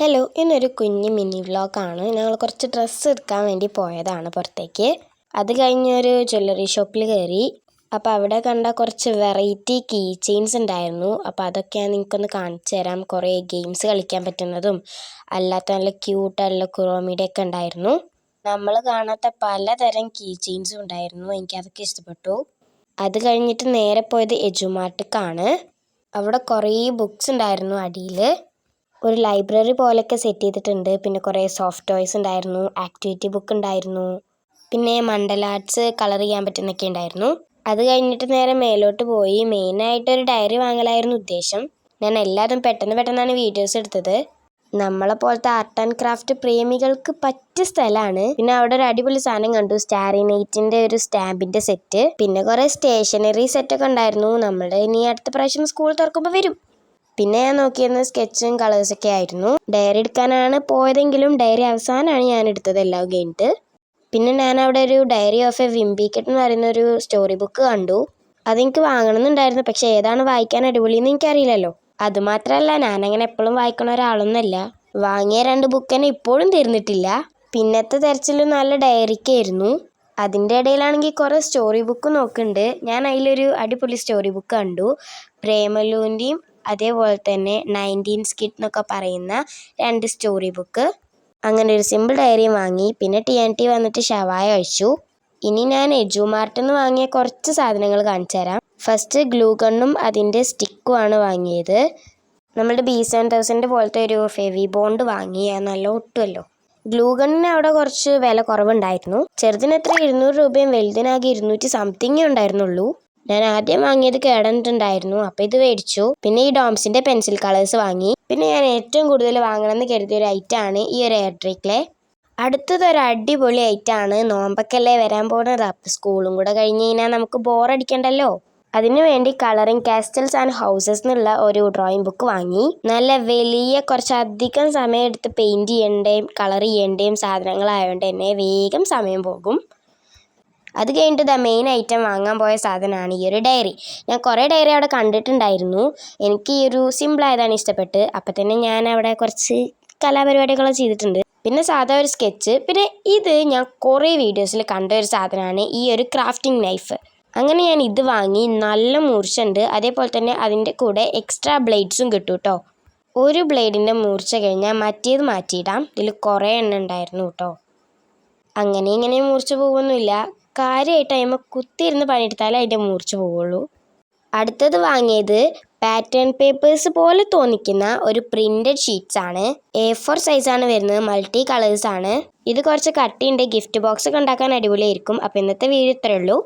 Hello, ഇന്നൊരു കുഞ്ഞ് mini വ്ളോഗാണ്. ഞങ്ങൾ കുറച്ച് ഡ്രസ്സ് എടുക്കാൻ വേണ്ടി പോയതാണ് പുറത്തേക്ക്. അത് കഴിഞ്ഞൊരു ജ്വല്ലറി ഷോപ്പിൽ കയറി. അപ്പോൾ അവിടെ കണ്ട കുറച്ച് വെറൈറ്റി കീ ചെയിൻസ് ഉണ്ടായിരുന്നു. അപ്പോൾ അതൊക്കെ ഞാൻ നിങ്ങൾക്കൊന്ന് കാണിച്ചു തരാം. കുറേ ഗെയിംസ് കളിക്കാൻ പറ്റുന്നതും അല്ലാത്ത നല്ല ക്യൂട്ടായിട്ടുള്ള കുറോമിയുടെ ഒക്കെ ഉണ്ടായിരുന്നു. നമ്മൾ കാണാത്ത പലതരം കീ ചെയിൻസും ഉണ്ടായിരുന്നു. എനിക്കതൊക്കെ ഇഷ്ടപ്പെട്ടു. അത് കഴിഞ്ഞിട്ട് നേരെ പോയത് എജുമാർട്ടിക്കാണ്. അവിടെ കുറേ ബുക്സ് ഉണ്ടായിരുന്നു അടിയിൽ. ഒരു ലൈബ്രറി പോലെയൊക്കെ സെറ്റ് ചെയ്തിട്ടുണ്ട്. പിന്നെ കുറേ സോഫ്റ്റ് ടോയ്സ് ഉണ്ടായിരുന്നു, ആക്ടിവിറ്റി ബുക്ക് ഉണ്ടായിരുന്നു, പിന്നെ മണ്ഡല ആർട്സ് കളർ ചെയ്യാൻ പറ്റുന്നൊക്കെ ഉണ്ടായിരുന്നു. അത് കഴിഞ്ഞിട്ട് നേരെ മേലോട്ട് പോയി. മെയിനായിട്ടൊരു ഡയറി വാങ്ങലായിരുന്നു ഉദ്ദേശം. ഞാൻ എല്ലാതും പെട്ടെന്നാണ് വീഡിയോസ് എടുത്തത്. നമ്മളെ പോലത്തെ ആർട്ട് ആൻഡ് ക്രാഫ്റ്റ് പ്രേമികൾക്ക് പറ്റിയ സ്ഥലമാണ്. പിന്നെ അവിടെ ഒരു അടിപൊളി സാധനം കണ്ടു, സ്റ്റാറി നൈറ്റിന്റെ ഒരു സ്റ്റാമ്പിന്റെ സെറ്റ്. പിന്നെ കുറേ സ്റ്റേഷനറി സെറ്റൊക്കെ ഉണ്ടായിരുന്നു. നമ്മുടെ ഇനി അടുത്ത പ്രാവശ്യം സ്കൂൾ തുറക്കുമ്പോൾ വരും. പിന്നെ ഞാൻ നോക്കിയിരുന്നത് സ്കെച്ചും കളേഴ്സൊക്കെ ആയിരുന്നു. ഡയറി എടുക്കാനാണ് പോയതെങ്കിലും ഡയറി അവസാനമാണ് ഞാൻ എടുത്തത് എല്ലാം കഴിഞ്ഞിട്ട്. പിന്നെ ഞാൻ അവിടെ ഒരു ഡയറി ഓഫ് എ വിംബിക്കറ്റ് എന്ന് പറയുന്ന ഒരു സ്റ്റോറി ബുക്ക് കണ്ടു. അതെനിക്ക് വാങ്ങണമെന്നുണ്ടായിരുന്നു. പക്ഷെ ഏതാണ് വായിക്കാൻ അടിപൊളിയെന്ന് എനിക്കറിയില്ലല്ലോ. അതുമാത്രമല്ല, ഞാനങ്ങനെ എപ്പോഴും വായിക്കണ ഒരാളൊന്നുമല്ല. വാങ്ങിയ 2 ബുക്ക് തന്നെ ഇപ്പോഴും തീർന്നിട്ടില്ല. പിന്നത്തെ തെരച്ചിലും നല്ല ഡയറിക്കായിരുന്നു. അതിൻ്റെ ഇടയിലാണെങ്കിൽ കുറേ സ്റ്റോറി ബുക്ക് നോക്കുന്നുണ്ട്. ഞാൻ അതിലൊരു അടിപൊളി സ്റ്റോറി ബുക്ക് കണ്ടു. പ്രേമലുവിൻ്റെയും അതേപോലെ തന്നെ 19 സ്കിഡ് എന്നൊക്കെ പറയുന്ന 2 സ്റ്റോറി ബുക്ക്. അങ്ങനെ ഒരു സിമ്പിൾ ഡയറിയും വാങ്ങി. പിന്നെ TNT വന്നിട്ട് ഷവായ കഴിച്ചു. ഇനി ഞാൻ എജുമാർട്ടിൽ നിന്ന് വാങ്ങിയ കുറച്ച് സാധനങ്ങൾ കാണിച്ചു തരാം. ഫസ്റ്റ് ഗ്ലൂ ഗണ്ണും അതിൻ്റെ സ്റ്റിക്കുമാണ് വാങ്ങിയത്. നമ്മളുടെ B7000 പോലത്തെ ഒരു ഫെവി ബോണ്ട് വാങ്ങി. അത് നല്ല ഒട്ടുമല്ലോ. ഗ്ലൂ ഗണ്ണിന് അവിടെ കുറച്ച് വില കുറവുണ്ടായിരുന്നു. ചെറുതിന് എത്ര 200 രൂപയും വലുതിനാകെ 200 സംതിങ്ങേ ഉണ്ടായിരുന്നുള്ളൂ. ഞാൻ ആദ്യം വാങ്ങിയത് കേടന്നിട്ടുണ്ടായിരുന്നു. അപ്പോൾ ഇത് മേടിച്ചു. പിന്നെ ഈ ഡോംസിൻ്റെ പെൻസിൽ കളേഴ്സ് വാങ്ങി. പിന്നെ ഞാൻ ഏറ്റവും കൂടുതൽ വാങ്ങണമെന്ന് കരുതിയ ഒരു ഐറ്റമാണ് ഈ ഒരു എയർ ഡ്രൈക്ലേ. അടുത്തത് ഒരു അടിപൊളി ഐറ്റമാണ്. നോമ്പൊക്കെയല്ലേ വരാൻ പോകുന്നത്. അപ്പോൾ സ്കൂളും കൂടെ കഴിഞ്ഞ് കഴിഞ്ഞാൽ നമുക്ക് ബോറടിക്കണ്ടല്ലോ. അതിനു വേണ്ടി കളറിംഗ് കാസ്റ്റൽസ് ആൻഡ് ഹൗസസ് എന്നുള്ള ഒരു ഡ്രോയിങ് ബുക്ക് വാങ്ങി. നല്ല വലിയ കുറച്ചധികം സമയം എടുത്ത് പെയിൻറ് ചെയ്യേണ്ടയും കളർ ചെയ്യേണ്ടയും സാധനങ്ങളായതുകൊണ്ട് തന്നെ വേഗം സമയം പോകും. അത് കഴിഞ്ഞിട്ട് മെയിൻ ഐറ്റം വാങ്ങാൻ പോയ സാധനമാണ് ഈ ഒരു ഡയറി. ഞാൻ കുറേ ഡയറി അവിടെ കണ്ടിട്ടുണ്ടായിരുന്നു. എനിക്ക് ഈ ഒരു സിമ്പിളായതാണ് ഇഷ്ടപ്പെട്ട്. അപ്പം തന്നെ ഞാൻ അവിടെ കുറച്ച് കലാപരിപാടികളൊക്കെ ചെയ്തിട്ടുണ്ട്. പിന്നെ സാധാ ഒരു സ്കെച്ച്. പിന്നെ ഇത് ഞാൻ കുറേ വീഡിയോസിൽ കണ്ട ഒരു സാധനമാണ് ഈ ഒരു ക്രാഫ്റ്റിംഗ് നൈഫ്. അങ്ങനെ ഞാൻ ഇത് വാങ്ങി. നല്ല മൂർച്ചയുണ്ട്. അതേപോലെ തന്നെ അതിൻ്റെ കൂടെ എക്സ്ട്രാ ബ്ലേഡ്സും കിട്ടും കേട്ടോ. ഒരു ബ്ലേഡിൻ്റെ മൂർച്ച കഴിഞ്ഞാൽ മറ്റേത് മാറ്റിയിടാം. ഇതിൽ കുറേ എണ്ണം ഉണ്ടായിരുന്നു കേട്ടോ. അങ്ങനെ ഇങ്ങനെ മൂർച്ച പോകുമൊന്നുമില്ല. കാര്യമായിട്ട് അതിന്മേൽ കുത്തിയിരുന്ന് പണിയെടുത്താലേ അതിൻ്റെ മൂർച്ച പോവുള്ളൂ. അടുത്തത് വാങ്ങിയത് പാറ്റേൺ പേപ്പേഴ്സ് പോലെ തോന്നിക്കുന്ന ഒരു പ്രിന്റഡ് ഷീറ്റ്സ് ആണ്. A4 സൈസാണ് വരുന്നത്. മൾട്ടി കളേഴ്സ് ആണ്. ഇത് കുറച്ച് കട്ടിയുണ്ട്. ഗിഫ്റ്റ് ബോക്സ് ഒക്കെ ഉണ്ടാക്കാൻ അടിപൊളിയായിരിക്കും. അപ്പോൾ ഇന്നത്തെ വീഡിയോ ഇത്രയേ ഉള്ളൂ.